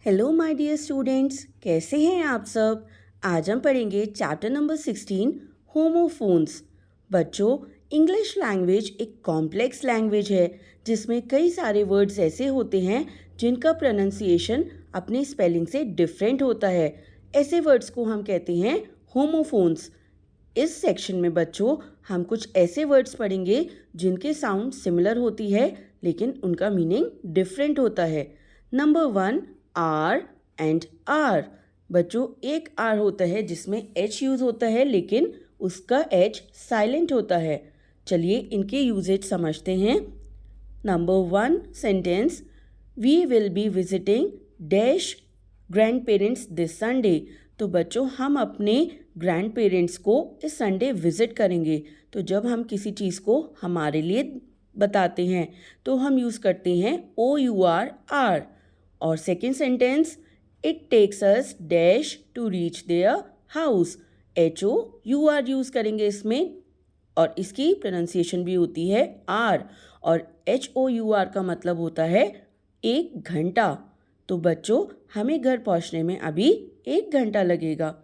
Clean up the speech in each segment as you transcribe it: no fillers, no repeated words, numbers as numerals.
Hello my dear students, कैसे हैं आप सब। आज हम पढ़ेंगे चैप्टर नंबर 16 होमोफोन्स। बच्चों, इंग्लिश लैंग्वेज एक कॉम्प्लेक्स लैंग्वेज है जिसमें कई सारे वर्ड्स ऐसे होते हैं जिनका प्रोनाउंसिएशन अपने स्पेलिंग से डिफरेंट होता है। ऐसे वर्ड्स को हम कहते हैं होमोफोन्स। इस सेक्शन में बच्चों हम कुछ ऐसे वर्ड्स पढ़ेंगे जिनके साउंड सिमिलर होती है लेकिन उनका मीनिंग डिफरेंट होता है। Number 1, our and hour. बच्चों, एक आर होता है जिसमें एच यूज होता है लेकिन उसका एच साइलेंट होता है। चलिए इनके यूजेज समझते हैं। Number 1 sentence, we will be visiting dash grand parents this Sunday. तो बच्चों, हम अपने ग्रैंड पेरेंट्स को इस संडे विजिट करेंगे। तो जब हम किसी चीज़ को हमारे लिए बताते हैं तो हम यूज़ करते हैं OUR। और second sentence, it takes us dash to reach their house. HOUR use करेंगे इसमें और इसकी प्रोनाउंसिएशन भी होती है आर। और HOUR का मतलब होता है 1 घंटा। तो बच्चों, हमें घर पहुंचने में अभी 1 घंटा लगेगा।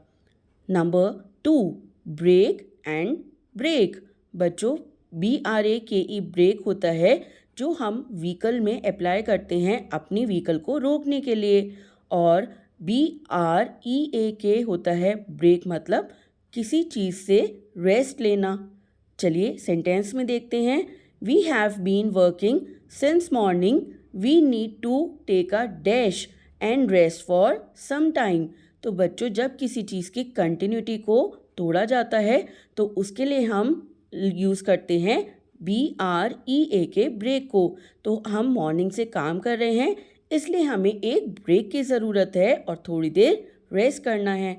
Number 2, brake and break. बच्चों, BRAKE ब्रेक होता है जो हम व्हीकल में अप्लाई करते हैं अपनी व्हीकल को रोकने के लिए। और BREAK होता है ब्रेक, मतलब किसी चीज़ से रेस्ट लेना। चलिए सेंटेंस में देखते हैं। We have been working since morning, we need to take a dash and rest for some time. तो बच्चों, जब किसी चीज़ की कंटिन्यूटी को तोड़ा जाता है तो उसके लिए हम यूज़ करते हैं BREAK ब्रेक को। तो हम मॉर्निंग से काम कर रहे हैं इसलिए हमें एक ब्रेक की ज़रूरत है और थोड़ी देर रेस्ट करना है।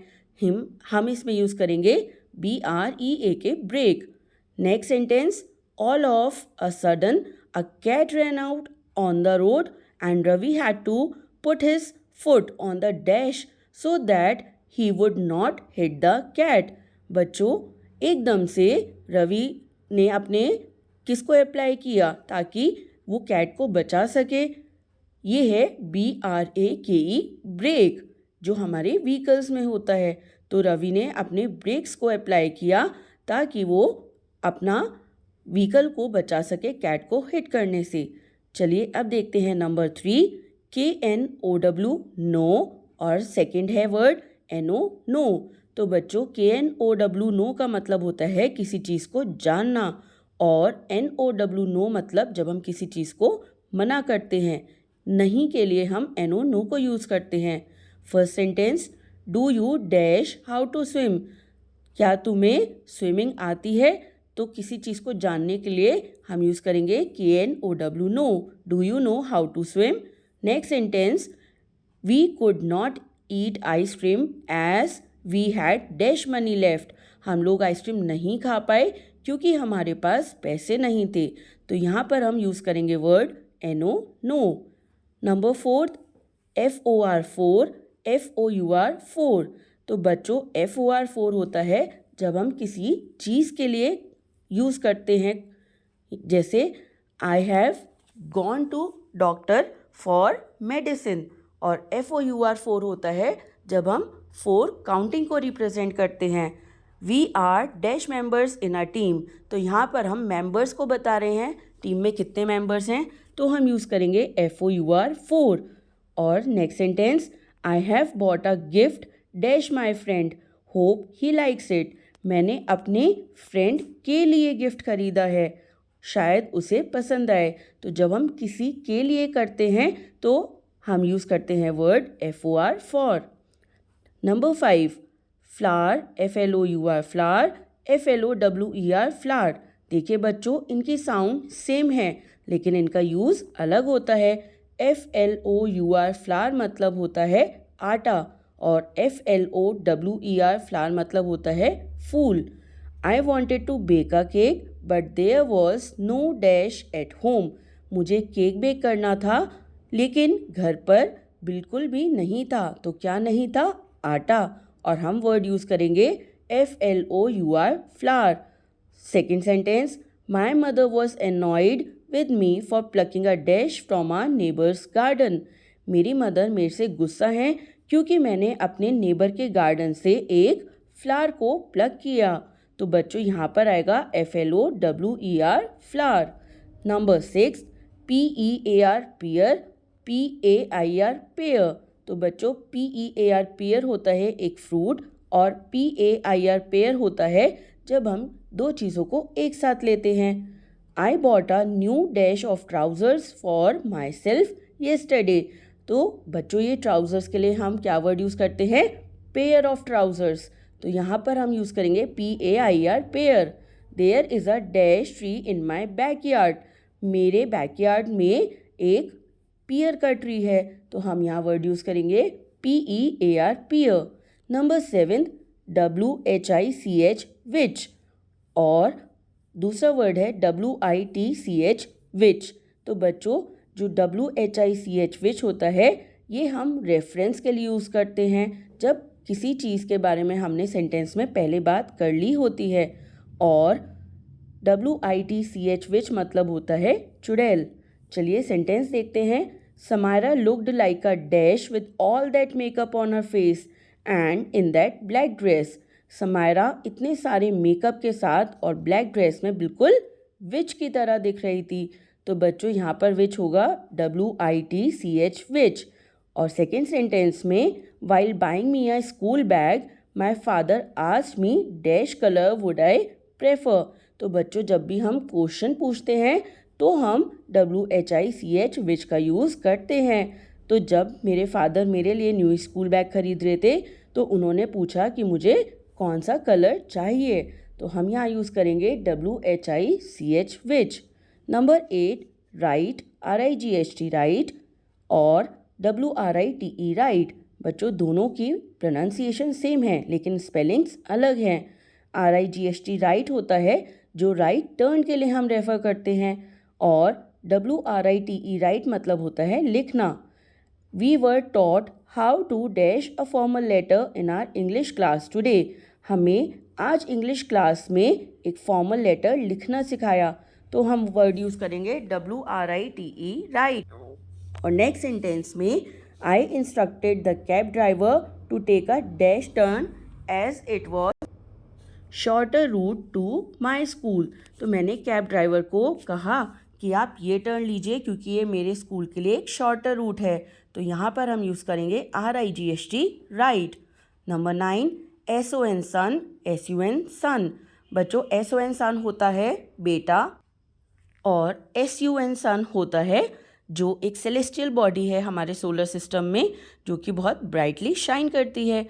हम इसमें यूज़ करेंगे BREAK break. Next sentence, all of a sudden a cat ran out on the road and Ravi had to put his foot on the dash so that he would not hit the cat। बच्चों, एकदम से रवि ने अपने किसको apply किया ताकि वो cat को बचा सके। ये है BRAKE ब्रेक जो हमारे व्हीकल्स में होता है। तो रवि ने अपने ब्रेक्स को अप्लाई किया ताकि वो अपना व्हीकल को बचा सके कैट को हिट करने से। चलिए अब देखते हैं नंबर 3, KNOW नो। और सेकंड है वर्ड NO नो। तो बच्चों, KNOW नो का मतलब होता है किसी चीज़ को जानना और NOW नो मतलब जब हम किसी चीज़ को मना करते हैं। नहीं के लिए हम NO नो को यूज़ करते हैं। First sentence, do you dash how to swim. क्या तुम्हें स्विमिंग आती है। तो किसी चीज़ को जानने के लिए हम यूज़ करेंगे KNOW know. Do you know how to swim. Next sentence, we could not eat ice cream as we had dash money left। हम लोग आइसक्रीम नहीं खा पाए क्योंकि हमारे पास पैसे नहीं थे। तो यहाँ पर हम यूज़ करेंगे word NO no. Number 4, FOR4 तो बच्चों, FOR4 होता है जब हम किसी चीज़ के लिए यूज़ करते हैं। जैसे I have gone to doctor for medicine. और FOUR4 होता है जब हम 4 काउंटिंग को रिप्रेजेंट करते हैं। We are dash members in a team. तो यहाँ पर हम मेंबर्स को बता रहे हैं टीम में कितने मेंबर्स हैं, तो हम यूज़ करेंगे FOUR4। और next sentence, I have bought a gift dash my friend, hope he likes it. मैंने अपने फ्रेंड के लिए गिफ्ट खरीदा है, शायद उसे पसंद आए। तो जब हम किसी के लिए करते हैं तो हम यूज़ करते हैं word FOR for. Number 5, flower FLOUR flower, FLOWER flower. देखिए बच्चों, इनकी साउंड सेम है लेकिन इनका यूज़ अलग होता है। FLOUR फ्लावर मतलब होता है आटा और FLOWER फ्लावर मतलब होता है फूल। I wanted to bake a cake but there was no dash at home. मुझे केक बेक करना था लेकिन घर पर बिल्कुल भी नहीं था। तो क्या नहीं था, आटा। और हम वर्ड यूज़ करेंगे FLOUR flour. Second sentence, my mother was annoyed with me for plucking a dash from our neighbour's garden. मेरी मदर मेरे से गुस्सा है क्योंकि मैंने अपने नेबर के गार्डन से एक फ्लावर को प्लग किया। तो बच्चों यहाँ पर आएगा FLOWER flower. Number 6 PEAR pair, PAIR pair. तो बच्चों PEAR पेयर होता है एक फ्रूट और PAIR पेयर होता है जब हम दो चीज़ों को एक साथ लेते हैं। I bought a new dash of trousers for myself yesterday। तो बच्चों ये ट्राउजर्स के लिए हम क्या वर्ड यूज़ करते हैं? Pair of trousers. तो यहाँ पर हम यूज़ करेंगे PAIR pair. There is a dash tree in my backyard. मेरे बैकयार्ड में एक पियर का ट्री है, तो हम यहाँ वर्ड यूज़ करेंगे PEAR pear. Number 7 WHICH which, और दूसरा वर्ड है WITCH विच। तो बच्चों जो WHICH विच होता है ये हम रेफरेंस के लिए यूज़ करते हैं जब किसी चीज़ के बारे में हमने सेंटेंस में पहले बात कर ली होती है। और WITCH विच मतलब होता है चुड़ैल। चलिए सेंटेंस देखते हैं। Samaira looked like a dash with all that makeup on her face and in that black dress. Samaira इतने सारे मेकअप के साथ और ब्लैक ड्रेस में बिल्कुल विच की तरह दिख रही थी। तो बच्चों यहाँ पर विच होगा WITCH विच। और सेकेंड सेंटेंस में while buying me a school bag my father asked me dash colour would I prefer. तो बच्चों जब भी हम क्वेश्चन पूछते हैं तो हम WHICH विच का यूज़ करते हैं। तो जब मेरे फादर मेरे लिए न्यू स्कूल बैग खरीद रहे थे तो उन्होंने पूछा कि मुझे कौन सा कलर चाहिए, तो हम यहाँ यूज़ करेंगे WHICH which. Number 8 right, RIGHT right और WRITE राइट। बच्चों दोनों की प्रोनाउंसिएशन सेम है लेकिन स्पेलिंग्स अलग हैं। RIGHT राइट होता है जो राइट टर्न के लिए हम रेफ़र करते हैं, और WRITE राइट मतलब होता है लिखना। We were taught how to dash a formal letter in our English class today. हमें आज इंग्लिश क्लास में एक फॉर्मल लेटर लिखना सिखाया, तो हम वर्ड यूज़ करेंगे WRITE राइट। और नेक्स्ट सेंटेंस में I instructed the cab driver to take a dash turn as it was shorter route to my school. तो मैंने कैब ड्राइवर को कहा कि आप ये टर्न लीजिए क्योंकि ये मेरे स्कूल के लिए एक शॉर्टर रूट है। तो यहाँ पर हम यूज़ करेंगे RIGHT राइट। नंबर 9 SON सन, SUN सन। बच्चों SON सन होता है बेटा और SUN सन होता है जो एक सेलेस्टियल बॉडी है हमारे सोलर सिस्टम में जो कि बहुत ब्राइटली शाइन करती है।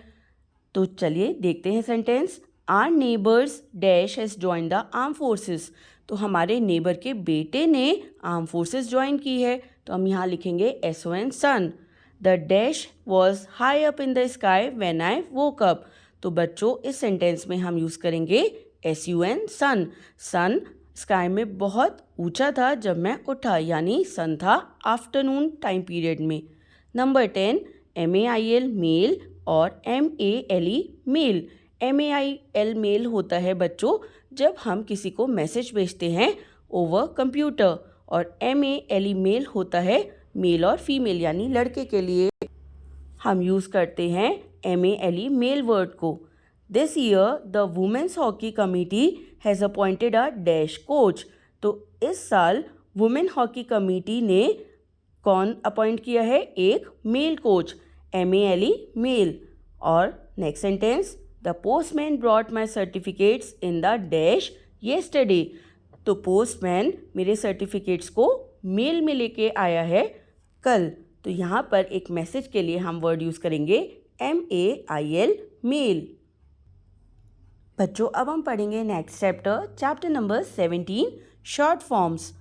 तो चलिए देखते हैं sentence. Our neighbours dash has join the arm forces. तो हमारे नेबर के बेटे ने आर्म फोर्सेस ज्वाइन की है, तो हम यहाँ लिखेंगे SON son. The dash was high up in the sky when I woke up. तो बच्चों इस सेंटेंस में हम यूज़ करेंगे SUN सन। सन स्काई में बहुत ऊंचा था जब मैं उठा, यानी सन था आफ्टरनून टाइम पीरियड में। नंबर 10 MAIL मेल और MALE मेल। MAIL मेल होता है बच्चों जब हम किसी को मैसेज भेजते हैं ओवर कंप्यूटर, और MALE मेल होता है मेल और फीमेल यानी लड़के के लिए हम यूज़ करते हैं MALE मेल वर्ड को। This year the women's hockey committee has appointed a dash coach. तो इस साल वुमेन हॉकी कमिटी ने कौन अपॉइंट किया है? एक मेल कोच, MALE मेल। और next sentence the postman brought my certificates in the dash yesterday. तो पोस्टमैन मेरे सर्टिफिकेट्स को मेल में लेके आया है कल। तो यहाँ पर एक मैसेज के लिए हम वर्ड यूज़ करेंगे MAIL मेल। बच्चों अब हम पढ़ेंगे next chapter number 17 short forms.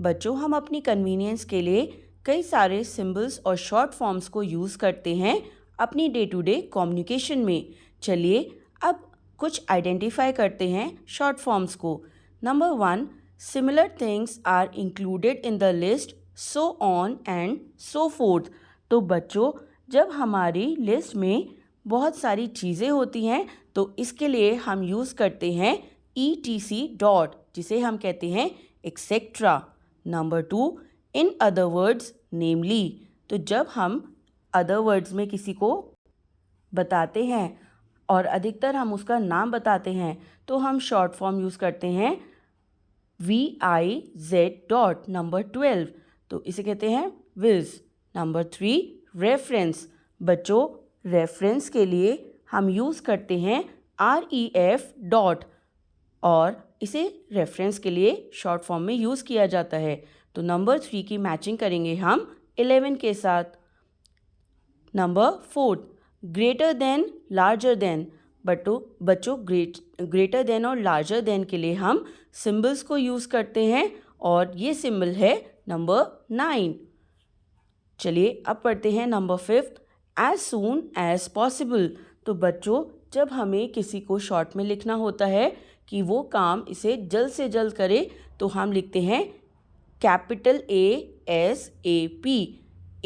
बच्चों हम अपनी कन्वीनियंस के लिए कई सारे सिंबल्स और शॉर्ट फॉर्म्स को यूज़ करते हैं अपनी डे टू डे कम्युनिकेशन में। चलिए अब कुछ आइडेंटिफाई करते हैं शॉर्ट फॉर्म्स को। Number 1 similar things are included in the list, so on and so forth. तो बच्चों जब हमारी लिस्ट में बहुत सारी चीज़ें होती हैं तो इसके लिए हम यूज़ करते हैं ETC डॉट, जिसे हम कहते हैं etcetera. Number 2 in other words namely. तो जब हम अदर वर्ड्स में किसी को बताते हैं और अधिकतर हम उसका नाम बताते हैं तो हम शॉर्ट फॉर्म यूज़ करते हैं VIZ. नंबर 12, तो इसे कहते हैं विज. Number 3, reference. बच्चों, रेफरेंस के लिए हम यूज़ करते हैं REF. और इसे रेफरेंस के लिए शॉर्ट फॉर्म में यूज़ किया जाता है. तो नंबर 3 की मैचिंग करेंगे हम 11 के साथ. Number 4, greater than, larger than. बच्चों ग्रेटर देन और लार्जर देन के लिए हम सिंबल्स को यूज़ करते हैं और ये सिंबल है नंबर 9. चलिए अब पढ़ते हैं number 5, as soon as possible. तो बच्चों, जब हमें किसी को शॉर्ट में लिखना होता है कि वो काम इसे जल्द से जल्द करे तो हम लिखते हैं capital ASAP.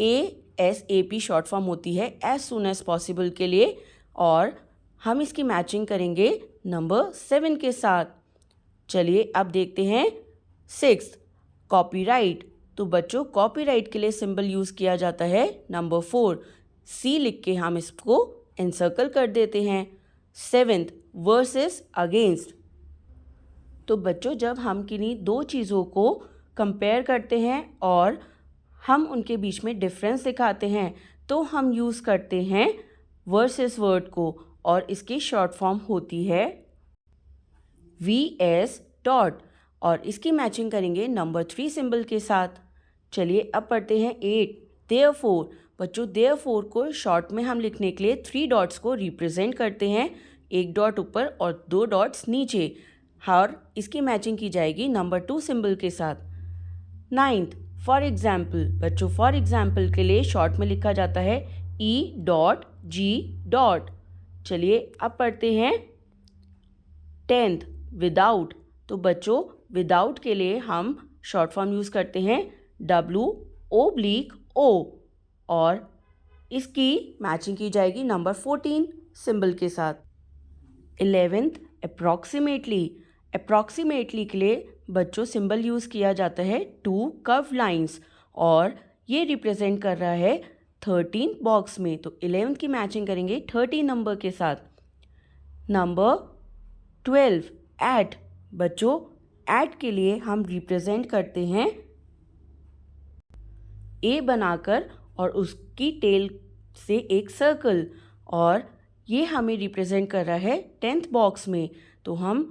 ASAP short form होती है एज सून एज पॉसिबल के लिए. और हम इसकी मैचिंग करेंगे नंबर 7 के साथ. चलिए अब देखते हैं 6, कॉपीराइट. तो बच्चों, कॉपीराइट के लिए सिंबल यूज़ किया जाता है नंबर 4. C लिख के हम इसको एनसर्कल कर देते हैं. 7th, versus against. तो बच्चों, जब हम किन्हीं दो चीज़ों को कंपेयर करते हैं और हम उनके बीच में डिफरेंस दिखाते हैं तो हम यूज़ करते हैं वर्सेस वर्ड को और इसकी शॉर्ट फॉर्म होती है VS. और इसकी मैचिंग करेंगे नंबर 3 सिंबल के साथ. चलिए अब पढ़ते हैं 8, देयरफॉर. बच्चों, देयरफॉर को शॉर्ट में हम लिखने के लिए 3 डॉट्स को रिप्रेजेंट करते हैं, 1 डॉट ऊपर और 2 डॉट्स नीचे. और इसकी मैचिंग की जाएगी नंबर 2 सिंबल के साथ. 9th, for example. बच्चों, फॉर एग्जाम्पल के लिए शॉर्ट में लिखा जाता है E.G. चलिए अब पढ़ते हैं 10th, विदाउट. तो बच्चों, विदाउट के लिए हम शॉर्ट फॉर्म यूज़ करते हैं WO. और इसकी मैचिंग की जाएगी नंबर 14 सिंबल के साथ. 11th, approximately. अप्रॉक्सीमेटली के लिए बच्चों सिंबल यूज़ किया जाता है 2 कर्व लाइंस और ये रिप्रेजेंट कर रहा है 13 बॉक्स में. तो 11th की मैचिंग करेंगे 13 नंबर के साथ. Number 12, eight. बच्चों, एट के लिए हम रिप्रेजेंट करते हैं A बनाकर और उसकी टेल से एक सर्कल और ये हमें रिप्रेजेंट कर रहा है 10th बॉक्स में. तो हम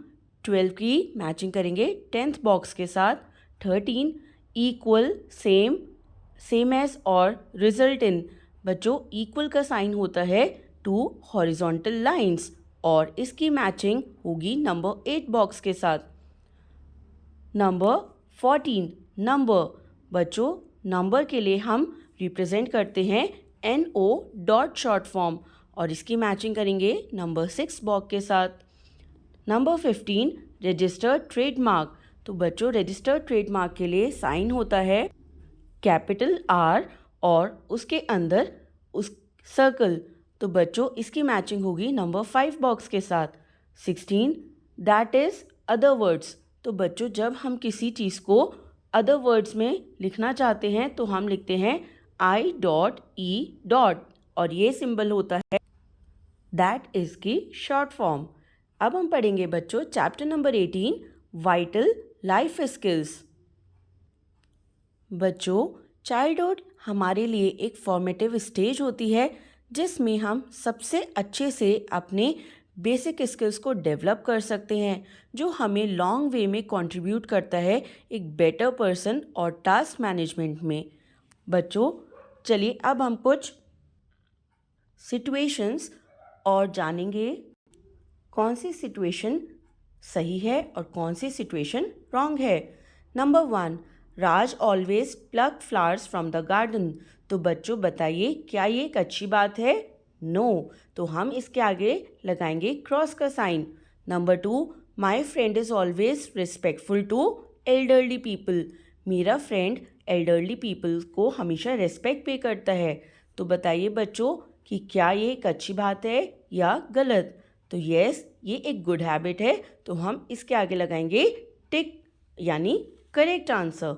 12 की मैचिंग करेंगे 10th बॉक्स के साथ. 13, इक्वल, सेम एज और रिजल्ट इन. बच्चों, इक्वल का साइन होता है 2 हॉरिजॉन्टल लाइंस और इसकी मैचिंग होगी नंबर 8 बॉक्स के साथ. Number 14, number. बच्चों, नंबर के लिए हम रिप्रेजेंट करते हैं NO. शॉर्ट फॉर्म और इसकी मैचिंग करेंगे नंबर 6 बॉक्स के साथ. Number 15, registered trademark. तो बच्चों, रजिस्टर्ड ट्रेडमार्क के लिए साइन होता है कैपिटल R और उसके अंदर उस सर्कल. तो बच्चों, इसकी मैचिंग होगी नंबर 5 बॉक्स के साथ. 16, दैट इज़ अदर वर्ड्स. तो बच्चों, जब हम किसी चीज़ को अदर वर्ड्स में लिखना चाहते हैं तो हम लिखते हैं I.E. और ये सिंबल होता है दैट इज़ की शॉर्ट फॉर्म. अब हम पढ़ेंगे बच्चों chapter number 18, vital life skills. बच्चों, चाइल्डहुड हमारे लिए एक फॉर्मेटिव स्टेज होती है जिसमें हम सबसे अच्छे से अपने बेसिक स्किल्स को डेवलप कर सकते हैं जो हमें लॉन्ग वे में कंट्रीब्यूट करता है एक बेटर पर्सन और टास्क मैनेजमेंट में. बच्चों, चलिए अब हम कुछ सिचुएशंस और जानेंगे कौन सी सिचुएशन सही है और कौन सी सिचुएशन रॉन्ग है. Number 1, Raj always plug flowers from the garden. तो बच्चों बताइए, क्या ये एक अच्छी बात है? नो. तो हम इसके आगे लगाएंगे क्रॉस का sign. Number 2, my friend is always respectful to elderly people. मेरा फ्रेंड एल्डरली पीपल को हमेशा रेस्पेक्ट पे करता है. तो बताइए बच्चों कि क्या ये एक अच्छी बात है या गलत? तो यस, ये एक गुड हैबिट है. तो हम इसके आगे लगाएंगे टिक यानी correct answer.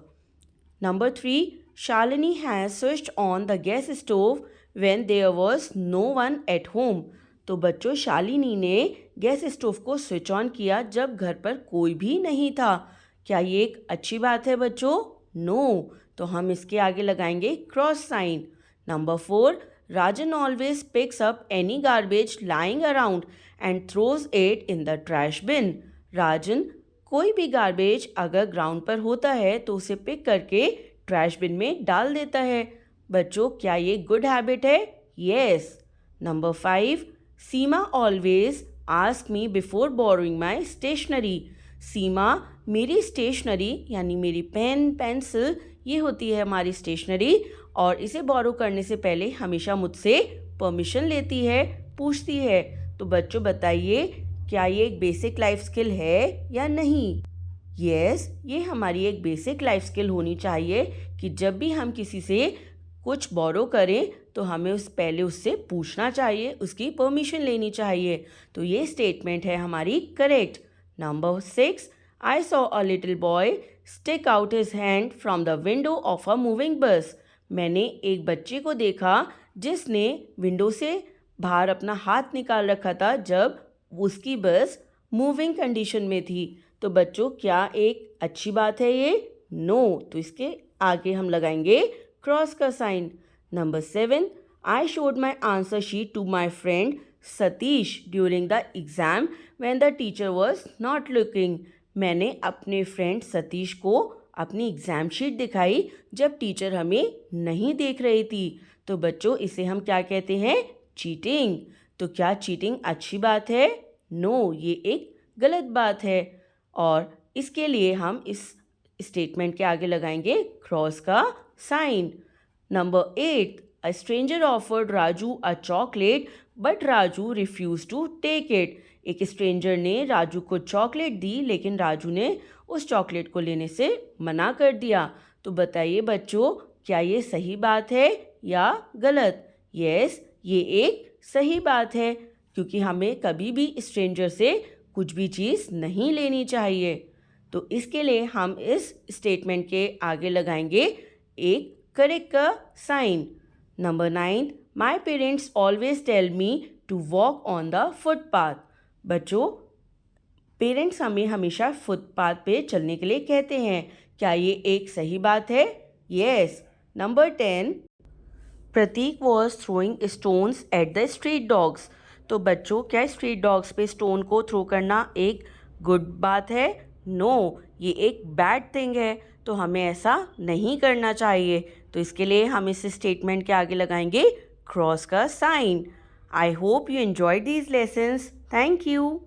Number 3, Shalini has switched on the gas stove when there was no one at home. तो बच्चों शालिनी ने गैस स्टोव को स्विच ऑन किया जब घर पर कोई भी नहीं था. क्या ये एक अच्छी बात है बच्चों? नो. तो हम इसके आगे लगाएंगे cross sign. Number 4, Rajan always picks up any garbage lying around and throws it in the trash bin. राजन कोई भी गार्बेज अगर ग्राउंड पर होता है तो उसे पिक करके ट्रैश बिन में डाल देता है. बच्चों क्या ये गुड हैबिट है? Yes. Number 5, Seema always ask me before borrowing my stationery. Seema मेरी स्टेशनरी यानी मेरी पेन पेंसिल ये होती है हमारी स्टेशनरी और इसे बोरो करने से पहले हमेशा मुझसे परमिशन लेती है, पूछती है. तो बच्चों बताइए क्या ये एक बेसिक लाइफ स्किल है या नहीं? यस, ये हमारी एक बेसिक लाइफ स्किल होनी चाहिए कि जब भी हम किसी से कुछ बोरो करें तो हमें पहले उससे पूछना चाहिए, उसकी परमिशन लेनी चाहिए. तो ये स्टेटमेंट है हमारी correct. Number 6, I saw a little boy stick out his hand from the window of a moving बस. मैंने एक बच्चे को देखा जिसने विंडो से बाहर अपना हाथ निकाल रखा था जब उसकी बस मूविंग कंडीशन में थी. तो बच्चों क्या एक अच्छी बात है ये? नो. तो इसके आगे हम लगाएंगे क्रॉस का sign. Number 7, I showed my answer sheet to my friend Satish during the exam when the teacher was not looking. मैंने अपने फ्रेंड सतीश को अपनी एग्ज़ाम शीट दिखाई जब टीचर हमें नहीं देख रही थी. तो बच्चों इसे हम क्या कहते हैं? चीटिंग. तो क्या चीटिंग अच्छी बात है? नो, ये एक गलत बात है और इसके लिए हम इस स्टेटमेंट के आगे लगाएंगे क्रॉस का sign. Number 8, a stranger offered Raju a chocolate but Raju refuse to take it. एक स्ट्रेंजर ने राजू को चॉकलेट दी लेकिन राजू ने उस चॉकलेट को लेने से मना कर दिया. तो बताइए बच्चों क्या ये सही बात है या गलत? यस, ये एक सही बात है क्योंकि हमें कभी भी स्ट्रेंजर से कुछ भी चीज़ नहीं लेनी चाहिए. तो इसके लिए हम इस स्टेटमेंट के आगे लगाएंगे एक करेक्ट का sign. Number 9, my parents always tell me to walk on the footpath. बच्चों पेरेंट्स हमें हमेशा फुटपाथ पे चलने के लिए कहते हैं. क्या ये एक सही बात है? Yes. Number 10, Prateek was throwing stones at the street dogs. तो बच्चों क्या स्ट्रीट डॉग्स पे स्टोन को थ्रो करना एक गुड बात है? नो, ये एक बैड थिंग है. तो हमें ऐसा नहीं करना चाहिए. तो इसके लिए हम इस स्टेटमेंट के आगे लगाएंगे क्रॉस का sign. I hope you enjoyed these lessons. Thank you.